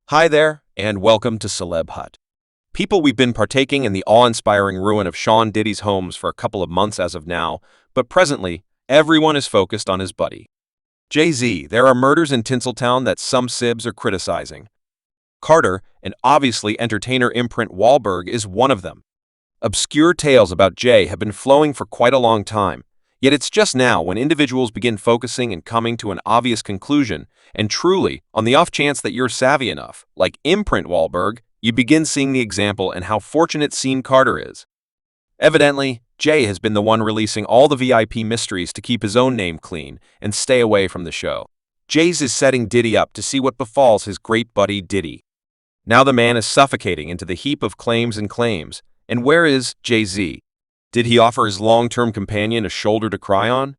Hi there, and welcome to Celeb Hut. People, we've been partaking in the awe-inspiring ruin of Shawn Diddy's homes for a couple of months as of now, but presently, everyone is focused on his buddy, Jay-Z. There are murders in Tinseltown that some cibs are criticizing. Carter, and obviously entertainer Imprint Wahlberg, is one of them. Obscure tales about Jay have been flowing for quite a long time, yet it's just now when individuals begin focusing and coming to an obvious conclusion, and truly, on the off chance that you're savvy enough, like Imprint Wahlberg, you begin seeing the example and how fortunate seen Carter is. Evidently, Jay has been the one releasing all the VIP mysteries to keep his own name clean and stay away from the show. Jay's is setting Diddy up to see what befalls his great buddy Diddy. Now the man is suffocating into the heap of claims. And where is Jay-Z? Did he offer his long-term companion a shoulder to cry on?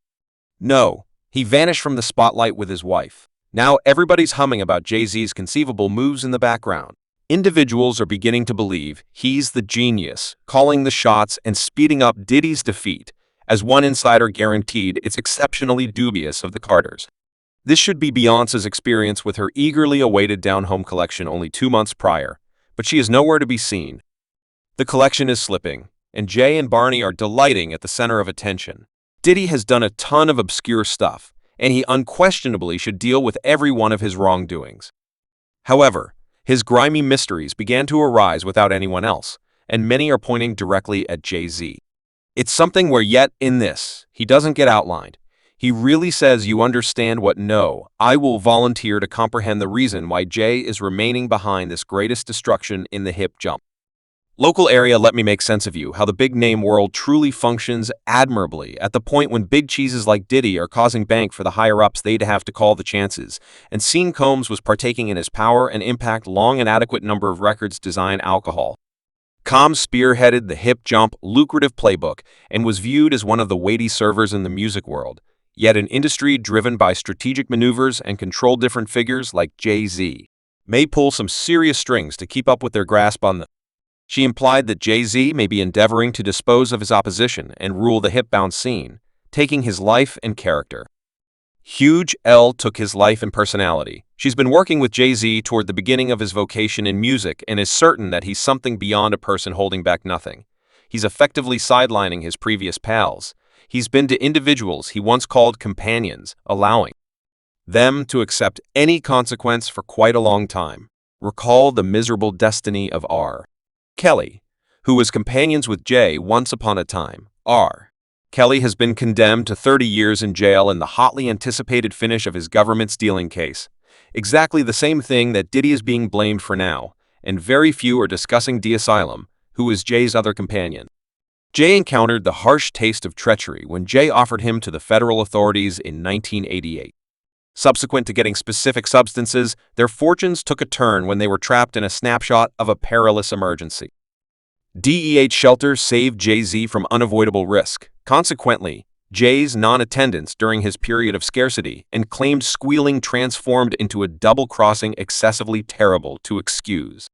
No, he vanished from the spotlight with his wife. Now everybody's humming about Jay-Z's conceivable moves in the background. Individuals are beginning to believe he's the genius, calling the shots and speeding up Diddy's defeat, as one insider guaranteed it's exceptionally dubious of the Carters. This should be Beyoncé's experience with her eagerly awaited Down Home collection only 2 months prior, but she is nowhere to be seen. The collection is slipping, and Jay and Barney are delighting at the center of attention. Diddy has done a ton of obscure stuff, and he unquestionably should deal with every one of his wrongdoings. However, his grimy mysteries began to arise without anyone else, and many are pointing directly at Jay-Z. It's something where yet in this, he doesn't get outlined. He really says you understand what no, I will volunteer to comprehend the reason why Jay is remaining behind this greatest destruction in the hip jump. Local area, let me make sense of you, how the big-name world truly functions admirably at the point when big cheeses like Diddy are causing bank for the higher-ups they'd have to call the chances, and Sean Combs was partaking in his power and impact long and adequate number of records design alcohol. Combs spearheaded the hip jump lucrative playbook and was viewed as one of the weighty servers in the music world, yet an industry driven by strategic maneuvers and control different figures like Jay-Z may pull some serious strings to keep up with their grasp on the. She implied that Jay-Z may be endeavoring to dispose of his opposition and rule the hip-bound scene, taking his life and character. Huge L took his life and personality. She's been working with Jay-Z toward the beginning of his vocation in music and is certain that he's something beyond a person holding back nothing. He's effectively sidelining his previous pals. He's been to individuals he once called companions, allowing them to accept any consequence for quite a long time. Recall the miserable destiny of R. Kelly, who was companions with Jay once upon a time. R. Kelly has been condemned to 30 years in jail in the hotly anticipated finish of his government stealing case. Exactly the same thing that Diddy is being blamed for now, and very few are discussing D. Asylum, who is Jay's other companion. Jay encountered the harsh taste of treachery when Jay offered him to the federal authorities in 1988. Subsequent to getting specific substances, their fortunes took a turn when they were trapped in a snapshot of a perilous emergency. DEH shelter saved Jay-Z from unavoidable risk. Consequently, Jay's non-attendance during his period of scarcity and claimed squealing transformed into a double-crossing excessively terrible to excuse.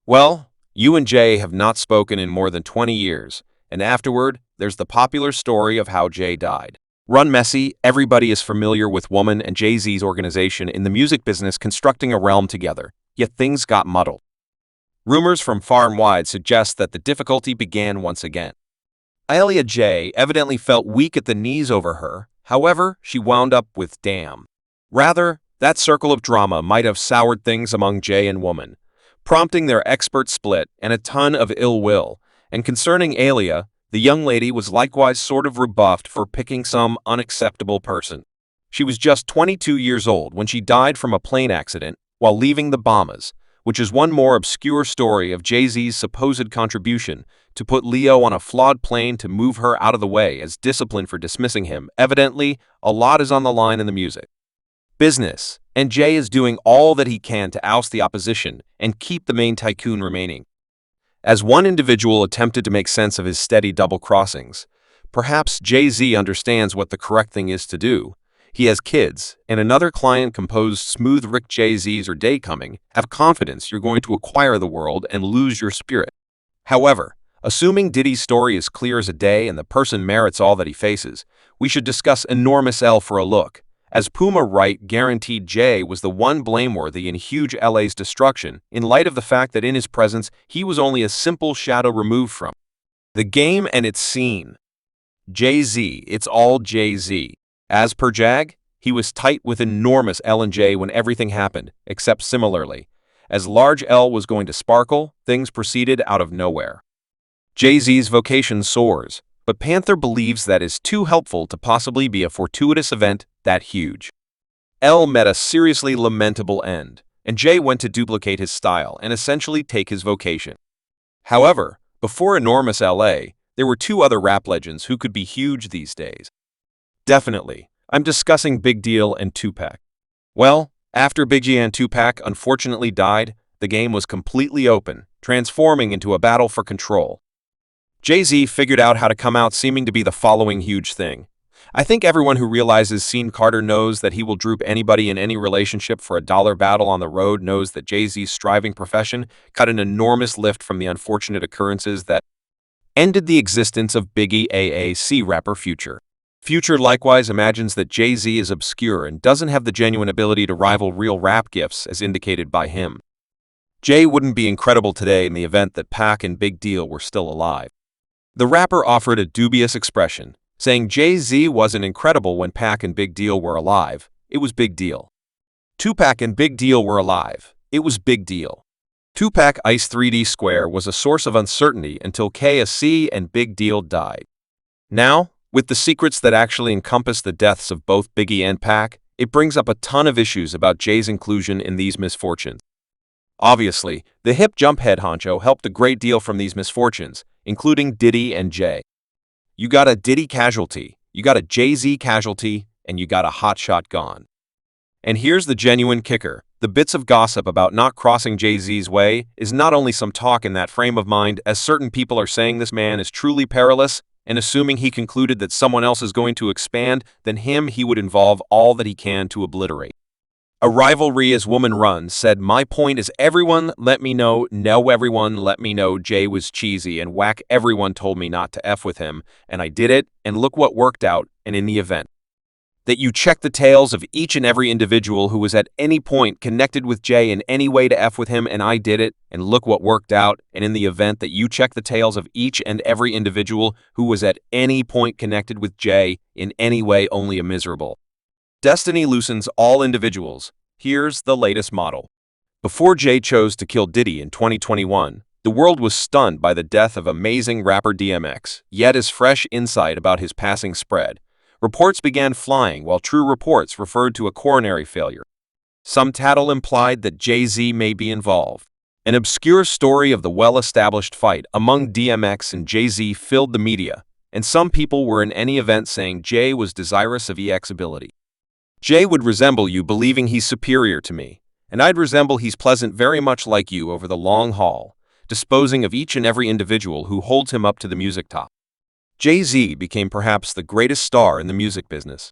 Well, you and Jay have not spoken in more than 20 years, and afterward, there's the popular story of how Jay died. Run Messy, everybody is familiar with Woman and Jay-Z's organization in the music business constructing a realm together, yet things got muddled. Rumors from far and wide suggest that the difficulty began once again. Alia Jay evidently felt weak at the knees over her, however, she wound up with damn. Rather, that circle of drama might have soured things among Jay and Woman, prompting their expert split and a ton of ill will, and concerning Alia, the young lady was likewise sort of rebuffed for picking some unacceptable person. She was just 22 years old when she died from a plane accident while leaving the Bahamas, which is one more obscure story of Jay-Z's supposed contribution to put Leo on a flawed plane to move her out of the way as discipline for dismissing him. Evidently, a lot is on the line in the music business, and Jay is doing all that he can to oust the opposition and keep the main tycoon remaining. As one individual attempted to make sense of his steady double crossings, perhaps Jay-Z understands what the correct thing is to do. He has kids, and another client composed smooth Rick Jay-Z's or day coming. Have confidence you're going to acquire the world and lose your spirit. However, assuming Diddy's story is clear as a day and the person merits all that he faces, we should discuss enormous L for a look as Puma Wright guaranteed Jay was the one blameworthy in huge LA's destruction, in light of the fact that in his presence he was only a simple shadow removed from the game and its scene. Jay-Z, it's all Jay-Z. As per Jag, he was tight with enormous L and J when everything happened, except similarly. As large L was going to sparkle, things proceeded out of nowhere. Jay-Z's vocation soars, but Panther believes that is too helpful to possibly be a fortuitous event that huge. L met a seriously lamentable end, and Jay went to duplicate his style and essentially take his vocation. However, before enormous LA, there were two other rap legends who could be huge these days. Definitely, I'm discussing Big Deal and Tupac. Well, after Biggie and Tupac unfortunately died, the game was completely open, transforming into a battle for control. Jay-Z figured out how to come out seeming to be the following huge thing. I think everyone who realizes Scene Carter knows that he will droop anybody in any relationship for a dollar battle on the road knows that Jay-Z's striving profession cut an enormous lift from the unfortunate occurrences that ended the existence of Biggie AAC rapper Future. Future likewise imagines that Jay-Z is obscure and doesn't have the genuine ability to rival real rap gifts as indicated by him. Jay wouldn't be incredible today in the event that Pac and Big Deal were still alive. The rapper offered a dubious expression, saying Jay-Z wasn't incredible when Pac and Big Deal were alive, it was Big Deal. Tupac and Big Deal were alive, it was Big Deal. Tupac Ice 3D Square was a source of uncertainty until KSC and Big Deal died. Now, with the secrets that actually encompass the deaths of both Biggie and Pac, it brings up a ton of issues about Jay's inclusion in these misfortunes. Obviously, the hip jump head honcho helped a great deal from these misfortunes, including Diddy and Jay. You got a Diddy casualty, you got a Jay-Z casualty, and you got a hotshot gone. And here's the genuine kicker. The bits of gossip about not crossing Jay-Z's way is not only some talk in that frame of mind, as certain people are saying this man is truly perilous, and assuming he concluded that someone else is going to expand, then him he would involve all that he can to obliterate. A rivalry as woman runs said, my point is everyone let me know, no everyone let me know Jay was cheesy and whack everyone told me not to F with him, and I did it, and look what worked out, and in the event that you check the tails of each and every individual who was at any point connected with Jay in any way to F with him, and I did it, and look what worked out, and in the event that you check the tails of each and every individual who was at any point connected with Jay in any way, only a miserable destiny loosens all individuals. Here's the latest model. Before Jay chose to kill Diddy in 2021, the world was stunned by the death of amazing rapper DMX, yet as fresh insight about his passing spread. Reports began flying while true reports referred to a coronary failure. Some tattle implied that Jay-Z may be involved. An obscure story of the well-established fight among DMX and Jay-Z filled the media, and some people were in any event saying Jay was desirous of EX ability. Jay would resemble you believing he's superior to me, and I'd resemble he's pleasant very much like you over the long haul, disposing of each and every individual who holds him up to the music top. Jay-Z became perhaps the greatest star in the music business.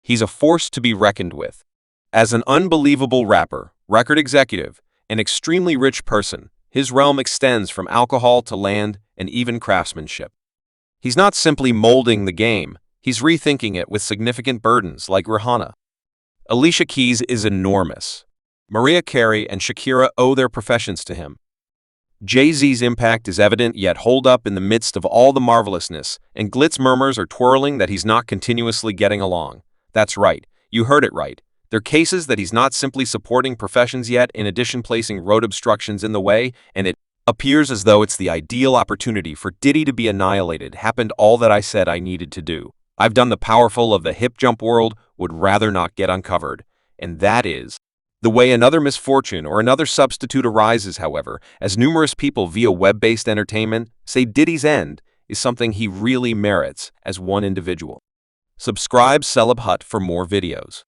He's a force to be reckoned with. As an unbelievable rapper, record executive, and extremely rich person, his realm extends from alcohol to land and even craftsmanship. He's not simply molding the game, he's rethinking it with significant burdens like Rihanna. Alicia Keys is enormous. Mariah Carey and Shakira owe their professions to him. Jay-Z's impact is evident yet holed up in the midst of all the marvelousness, and glitz murmurs are twirling that he's not continuously getting along. That's right, you heard it right. They're cases that he's not simply supporting professions yet, in addition placing road obstructions in the way, and it appears as though it's the ideal opportunity for Diddy to be annihilated. Happened all that I said I needed to do. I've done the powerful of the hip jump world would rather not get uncovered, and that is the way another misfortune or another substitute arises. However, as numerous people via web-based entertainment say Diddy's end is something he really merits as one individual. Subscribe Celeb Hut for more videos.